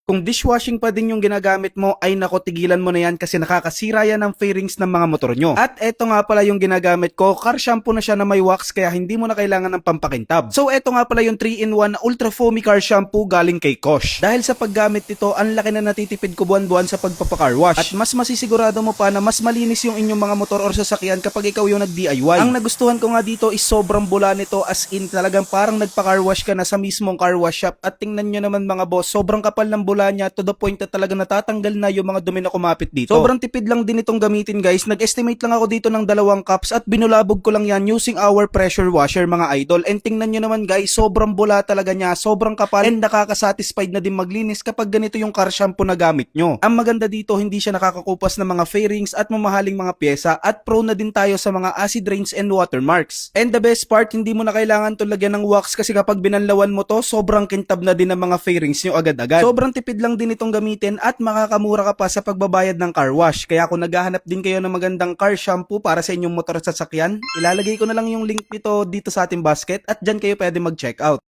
Kung dishwashing pa din yung ginagamit mo, ay nako, tigilan mo na yan kasi nakakasira yan ng fairings ng mga motor nyo. At eto nga pala yung ginagamit ko, car shampoo na siya na may wax kaya hindi mo na kailangan ng pampakintab. So eto nga pala yung 3-in-1 na ultra foamy car shampoo galing kay Kosh. Dahil sa paggamit nito, ang laki na natitipid ko buwan-buwan sa pagpapacar wash. At mas masisigurado mo pa na mas malinis yung inyong mga motor or sasakyan kapag ikaw yung nag-DIY. Ang nagustuhan ko nga dito is sobrang bula nito, as in talagang parang nagpa-car wash ka na sa mismong car wash shop. At tingnan nyo naman mga boss, sobrang kapal ng bula niya to the point na talaga natatanggal na yung mga dumi na kumapit dito. Sobrang tipid lang din itong gamitin guys. Nag-estimate lang ako dito ng 2 cups at binulabog ko lang yan using our pressure washer mga idol. And tingnan nyo naman guys, sobrang bula talaga niya, sobrang kapal, and nakakasatisfied na din maglinis kapag ganito yung car shampoo na gamit nyo. Ang maganda dito, hindi siya nakakakupas ng mga fairings at mamahaling mga pyesa, at prone na din tayo sa mga acid rains and watermarks. And the best part, hindi mo na kailangan to lagyan ng wax kasi kapag binanlawan mo to, sobrang kintab na din ng mga fairings nyo agad-agad. Sobrang tipid lang din itong gamitin at makakamura ka pa sa pagbabayad ng car wash. Kaya kung naghahanap din kayo ng magandang car shampoo para sa inyong motor at sasakyan, ilalagay ko na lang yung link nito dito sa ating basket at dyan kayo pwede mag-check out.